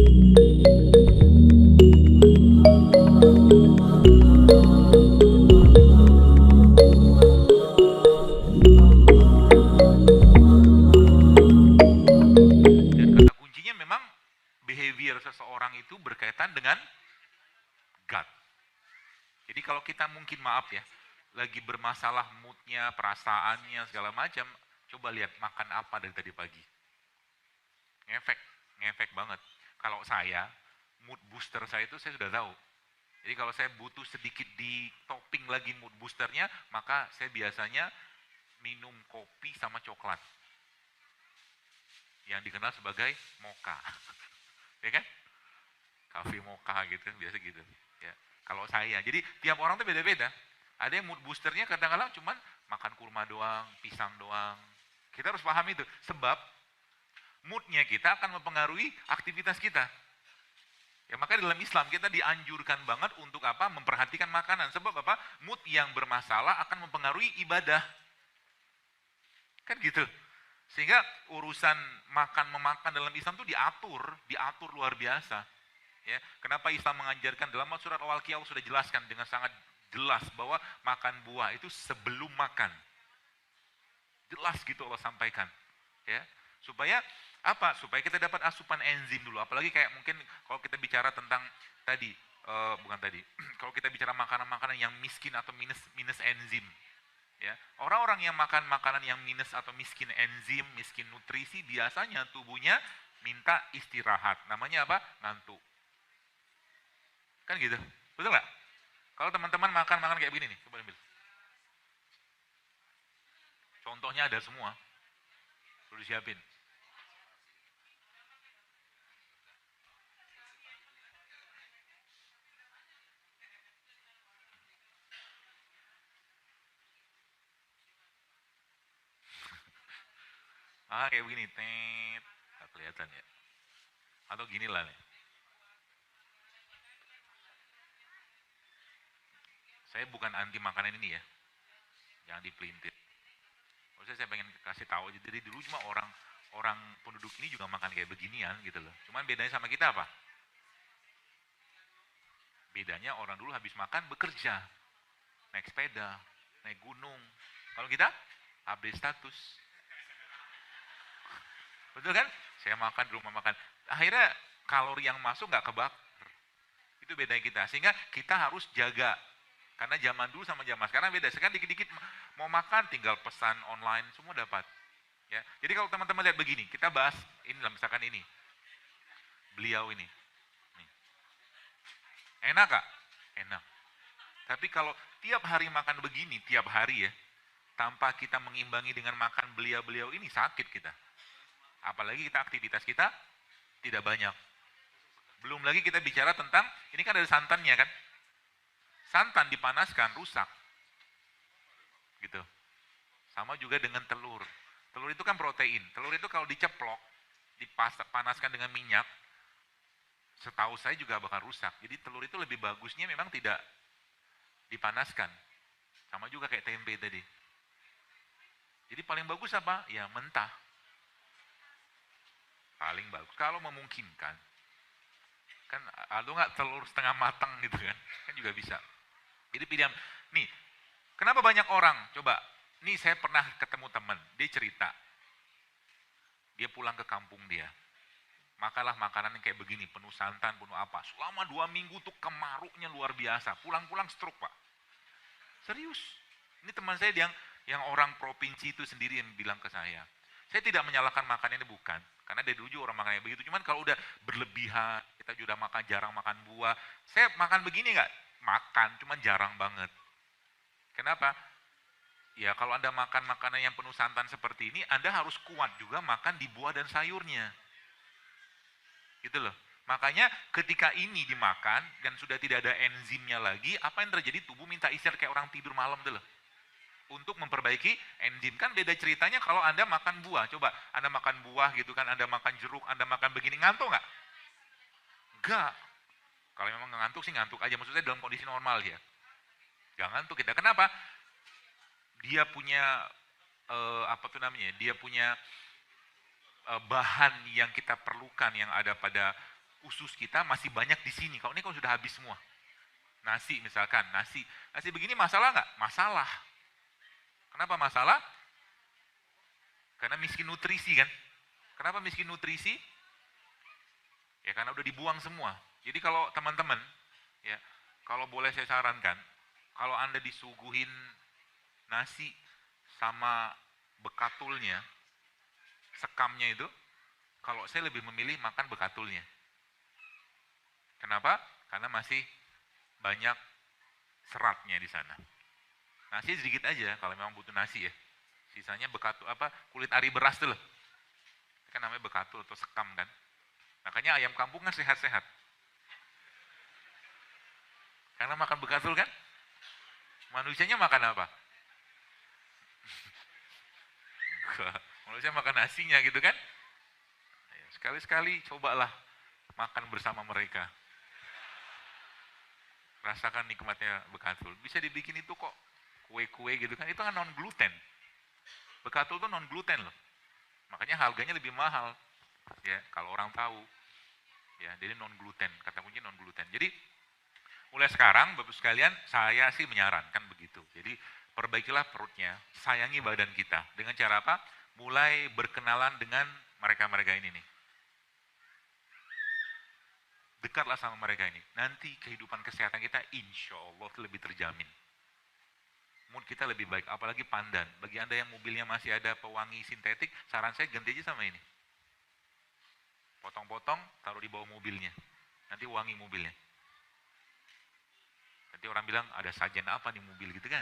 Dan kata kuncinya memang behavior seseorang itu berkaitan dengan gut. Jadi kalau kita mungkin maaf ya, lagi bermasalah moodnya, perasaannya, segala macam, coba lihat makan apa dari tadi pagi. Ngefek, ngefek banget. Kalau saya, mood booster saya itu saya sudah tahu. Jadi kalau saya butuh sedikit di topping lagi mood boosternya, maka saya biasanya minum kopi sama coklat. Yang dikenal sebagai mocha. Ya kan? Kafe mocha gitu, biasa gitu. Ya. Kalau saya, jadi tiap orang tuh beda-beda. Ada yang mood boosternya kadang-kadang cuman makan kurma doang, pisang doang. Kita harus paham itu, sebab moodnya kita akan mempengaruhi aktivitas kita. Ya makanya dalam Islam kita dianjurkan banget untuk apa? Memperhatikan makanan. Sebab apa? Mood yang bermasalah akan mempengaruhi ibadah. Kan gitu. Sehingga urusan makan-memakan dalam Islam itu diatur luar biasa. Ya, kenapa Islam mengajarkan dalam surat Al-Waqiah sudah jelaskan dengan sangat jelas bahwa makan buah itu sebelum makan. Jelas gitu Allah sampaikan. Ya, supaya apa? Supaya kita dapat asupan enzim dulu. Apalagi kayak mungkin kalau kita bicara tentang tadi, bukan tadi, kalau kita bicara makanan-makanan yang miskin atau minus enzim. Ya, orang-orang yang makan makanan yang minus atau miskin enzim, miskin nutrisi, biasanya tubuhnya minta istirahat. Namanya apa? Ngantuk. Kan gitu. Betul nggak? Kalau teman-teman makan kayak begini nih, coba ambil. Contohnya ada semua. Perlu disiapin. Kayak begini, tet. Nggak kelihatan ya. Atau gini lah nih. Saya bukan anti makanan ini ya. Jangan dipelintir. Maksudnya saya pengen kasih tahu aja dari dulu cuma orang penduduk ini juga makan kayak beginian gitu loh. Cuman bedanya sama kita apa? Bedanya orang dulu habis makan bekerja, naik sepeda, naik gunung. Kalau kita update status. Betul kan? Saya makan di rumah makan. Akhirnya kalori yang masuk nggak kebakar. Itu bedanya kita. Sehingga kita harus jaga. Karena zaman dulu sama zaman sekarang beda. Sekarang dikit-dikit mau makan tinggal pesan online semua dapat. Ya. Jadi kalau teman-teman lihat begini, kita bahas ini lah misalkan ini. Beliau ini. Nih. Enak gak? Enak. Tapi kalau tiap hari makan begini, tiap hari ya, tanpa kita mengimbangi dengan makan beliau-beliau ini, sakit kita. Apalagi kita aktivitas kita tidak banyak. Belum lagi kita bicara tentang, ini kan ada santannya kan. Santan dipanaskan, rusak. Gitu. Sama juga dengan telur. Telur itu kan protein. Telur itu kalau diceplok, dipanaskan dengan minyak, setahu saya juga bakal rusak. Jadi telur itu lebih bagusnya memang tidak dipanaskan. Sama juga kayak tempe tadi. Jadi paling bagus apa? Ya mentah. Paling bagus. Kalau memungkinkan. Kan ada nggak telur setengah matang gitu kan? Kan juga bisa. Jadi pilihan. Nih, kenapa banyak orang? Coba, nih saya pernah ketemu teman. Dia cerita. Dia pulang ke kampung dia. Makalah makanan yang kayak begini, penuh santan, penuh apa. Selama 2 minggu tuh kemaruknya luar biasa. Pulang-pulang stroke pak. Serius. Ini teman saya yang orang provinsi itu sendiri yang bilang ke saya. Saya tidak menyalahkan makan ini bukan. Karena dari dulu juga orang makan kayak begitu. Cuman kalau udah berlebihan, kita juga makan jarang makan buah. Saya makan begini nggak? Makan, cuman jarang banget. Kenapa? Ya kalau Anda makan makanan yang penuh santan seperti ini, Anda harus kuat juga makan di buah dan sayurnya. Gitu loh. Makanya ketika ini dimakan dan sudah tidak ada enzimnya lagi, apa yang terjadi? Tubuh minta istirahat kayak orang tidur malam tuh loh. Untuk memperbaiki enzim. Kan beda ceritanya kalau Anda makan buah. Coba Anda makan buah gitu kan, Anda makan jeruk, Anda makan begini, ngantuk nggak? Enggak. Kalau memang ngantuk sih ngantuk aja. Maksudnya dalam kondisi normal ya. Nggak ngantuk kita. Kenapa? Dia punya apa tuh namanya? Dia punya bahan yang kita perlukan yang ada pada usus kita masih banyak di sini. Kalau ini kalau sudah habis semua. Nasi misalkan, nasi begini masalah nggak? Masalah. Kenapa masalah? Karena miskin nutrisi kan. Kenapa miskin nutrisi? Ya karena udah dibuang semua. Jadi kalau teman-teman, ya kalau boleh saya sarankan, kalau Anda disuguhin nasi sama bekatulnya, sekamnya itu, kalau saya lebih memilih makan bekatulnya. Kenapa? Karena masih banyak seratnya di sana. Nasi sedikit aja kalau memang butuh nasi ya. Sisanya bekatul kulit ari beras tuh loh. Kan namanya bekatul atau sekam kan. Makanya ayam kampung kan sehat-sehat. Karena makan bekatul kan. Manusianya makan apa? Manusia makan nasinya gitu kan. Sekali-sekali cobalah makan bersama mereka. Rasakan nikmatnya bekatul. Bisa dibikin itu kok kue-kue gitu kan. Itu kan non gluten. Bekatul tuh non gluten loh. Makanya harganya lebih mahal. Ya, kalau orang tahu. Ya, jadi non gluten. Kata kunci non gluten. Jadi mulai sekarang Bapak sekalian, saya sih menyarankan begitu. Jadi perbaikilah perutnya, sayangi badan kita. Dengan cara apa? Mulai berkenalan dengan mereka-mereka ini nih. Dekatlah sama mereka ini. Nanti kehidupan kesehatan kita insya Allah lebih terjamin. Mood kita lebih baik, apalagi pandan. Bagi Anda yang mobilnya masih ada pewangi sintetik, saran saya ganti aja sama ini. Potong-potong, taruh di bawah mobilnya. Nanti wangi mobilnya. Nanti orang bilang, ada sajian apa di mobil gitu kan.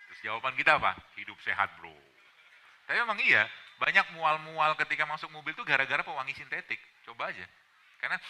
Terus jawaban kita apa? Hidup sehat bro. Tapi memang iya, banyak mual-mual ketika masuk mobil itu gara-gara pewangi sintetik. Coba aja. Karena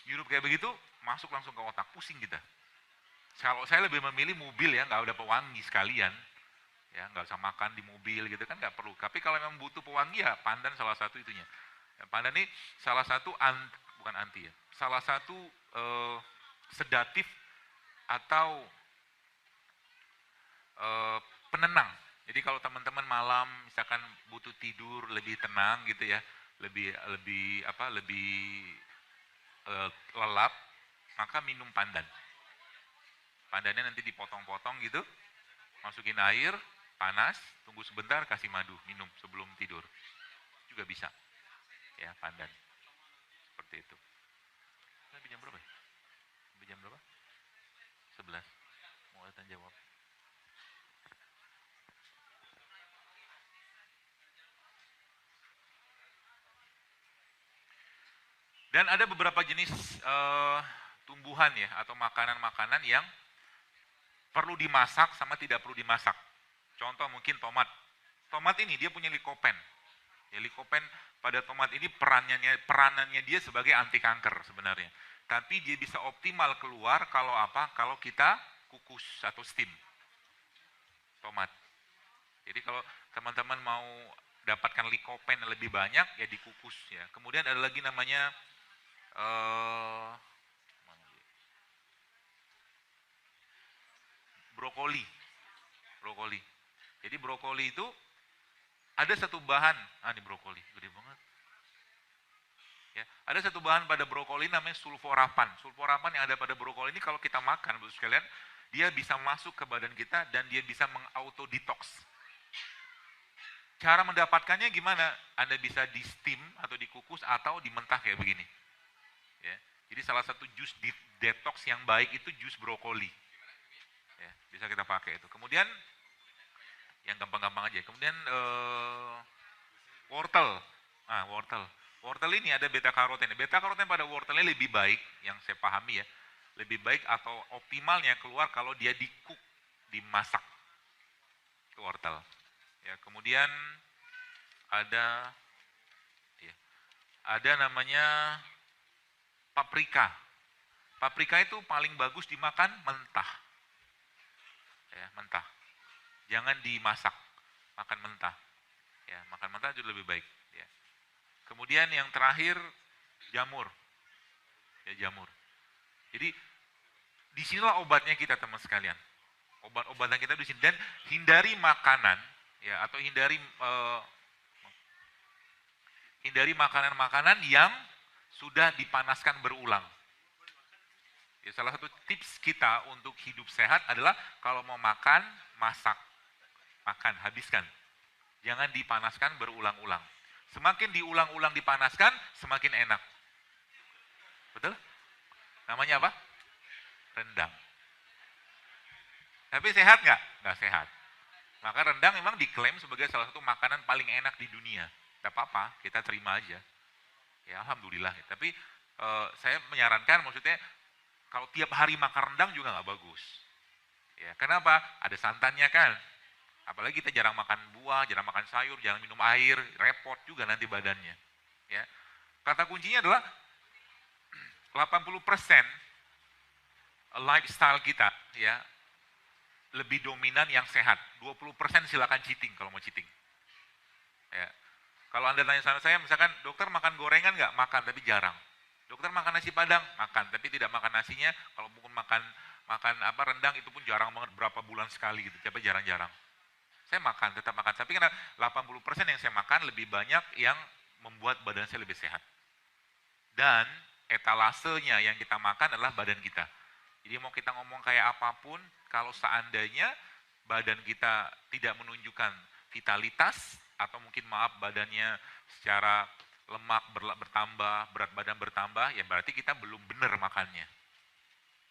hidup kayak begitu, masuk langsung ke otak, pusing kita. Kalau saya lebih memilih mobil ya, nggak ada pewangi sekalian. Ya, nggak usah makan di mobil gitu kan, nggak perlu. Tapi kalau memang butuh pewangi ya, pandan salah satu itunya. Ya, pandan ini salah satu, bukan anti ya, salah satu sedatif atau penenang. Jadi kalau teman-teman malam misalkan butuh tidur lebih tenang gitu ya, lebih lelap, maka minum pandan. Pandannya nanti dipotong-potong gitu, masukin air panas, tunggu sebentar, kasih madu, minum sebelum tidur. Juga bisa. Ya, pandan. Seperti itu. Sampai jam berapa ya? Sampai jam berapa? 11. Mau datang jawab. Dan ada beberapa jenis tumbuhan ya, atau makanan-makanan yang perlu dimasak sama tidak perlu dimasak. Contoh mungkin tomat. Tomat ini dia punya likopen. Ya, likopen pada tomat ini peranannya dia sebagai anti kanker sebenarnya. Tapi dia bisa optimal keluar kalau apa? Kalau kita kukus atau steam tomat. Jadi kalau teman-teman mau dapatkan likopen yang lebih banyak ya dikukus ya. Kemudian ada lagi namanya brokoli. Brokoli. Jadi brokoli itu ada satu bahan, ini brokoli, gede banget. Ya, ada satu bahan pada brokoli namanya sulforapan. Sulforapan yang ada pada brokoli ini kalau kita makan, Bapak sekalian, dia bisa masuk ke badan kita dan dia bisa mengauto-detox. Cara mendapatkannya gimana? Anda bisa di steam atau dikukus atau dimentah kayak begini. Ya, jadi salah satu jus detox yang baik itu jus brokoli. Ya, bisa kita pakai itu. Kemudian yang gampang-gampang aja. Kemudian wortel. Wortel. Wortel ini ada beta karoten. Beta karoten pada wortelnya lebih baik, yang saya pahami ya, lebih baik atau optimalnya keluar kalau dia dimasak. Itu wortel. Ya, kemudian ada namanya paprika. Paprika itu paling bagus dimakan mentah. Ya, mentah. Jangan dimasak, makan mentah. Ya, makan mentah itu lebih baik. Ya. Kemudian yang terakhir jamur. Ya, jamur. Jadi disinilah obatnya kita teman sekalian. Obat-obatan kita di sini, dan hindari makanan ya, atau hindari Hindari makanan-makanan yang sudah dipanaskan berulang. Ya, salah satu tips kita untuk hidup sehat adalah kalau mau makan, masak. Makan, habiskan. Jangan dipanaskan berulang-ulang. Semakin diulang-ulang dipanaskan, semakin enak. Betul? Namanya apa? Rendang. Tapi sehat nggak? Nggak sehat. Maka rendang memang diklaim sebagai salah satu makanan paling enak di dunia. Tidak apa-apa, kita terima aja. Ya alhamdulillah. Tapi saya menyarankan, maksudnya kalau tiap hari makan rendang juga nggak bagus. Ya, kenapa? Ada santannya kan. Apalagi kita jarang makan buah, jarang makan sayur, jarang minum air, repot juga nanti badannya. Ya. Kata kuncinya adalah 80% lifestyle kita ya lebih dominan yang sehat. 20% silakan cheating kalau mau cheating. Ya. Kalau Anda tanya sama saya, misalkan dokter makan gorengan nggak? Makan, tapi jarang. Dokter makan nasi padang? Makan, tapi tidak makan nasinya. Kalau mungkin makan rendang itu pun jarang banget, berapa bulan sekali gitu, tapi jarang-jarang. Saya makan, tetap makan. Tapi karena 80% yang saya makan lebih banyak yang membuat badan saya lebih sehat. Dan etalasenya yang kita makan adalah badan kita. Jadi mau kita ngomong kayak apapun, kalau seandainya badan kita tidak menunjukkan vitalitas, atau mungkin maaf badannya secara lemak bertambah, berat badan bertambah, ya berarti kita belum benar makannya.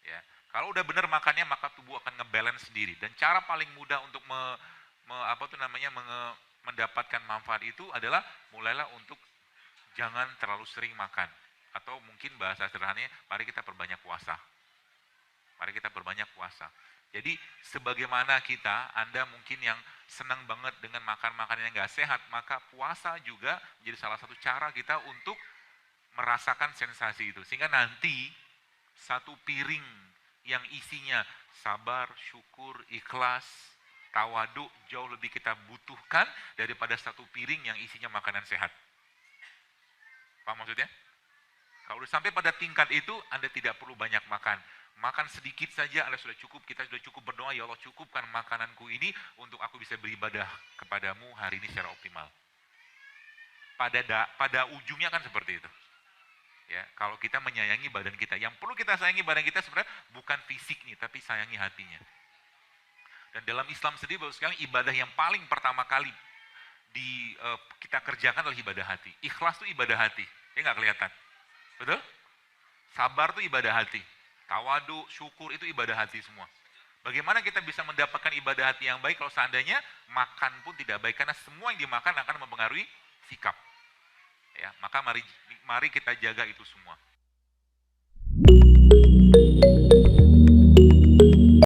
Ya. Kalau udah benar makannya, maka tubuh akan ngebalance sendiri. Dan cara paling mudah untuk mendapatkan manfaat itu adalah mulailah untuk jangan terlalu sering makan. Atau mungkin bahasa sederhananya, mari kita perbanyak puasa. Mari kita perbanyak puasa. Jadi sebagaimana kita, Anda mungkin yang senang banget dengan makan makanan yang gak sehat, maka puasa juga menjadi salah satu cara kita untuk merasakan sensasi itu. Sehingga nanti satu piring yang isinya sabar, syukur, ikhlas, tawadu jauh lebih kita butuhkan daripada satu piring yang isinya makanan sehat. Paham maksudnya? Kalau udah sampai pada tingkat itu, Anda tidak perlu banyak makan. Makan sedikit saja Anda sudah cukup. Kita sudah cukup berdoa, ya Allah cukupkan makananku ini untuk aku bisa beribadah kepadamu hari ini secara optimal. Pada ujungnya kan seperti itu. Ya, kalau kita menyayangi badan kita, yang perlu kita sayangi badan kita sebenarnya bukan fisiknya, tapi sayangi hatinya. Dan dalam Islam sendiri, baru sekali ibadah yang paling pertama kali kita kerjakan adalah ibadah hati. Ikhlas itu ibadah hati, ya nggak kelihatan. Betul? Sabar itu ibadah hati. Tawadu, syukur itu ibadah hati semua. Bagaimana kita bisa mendapatkan ibadah hati yang baik kalau seandainya makan pun tidak baik, karena semua yang dimakan akan mempengaruhi sikap. Ya, maka mari kita jaga itu semua.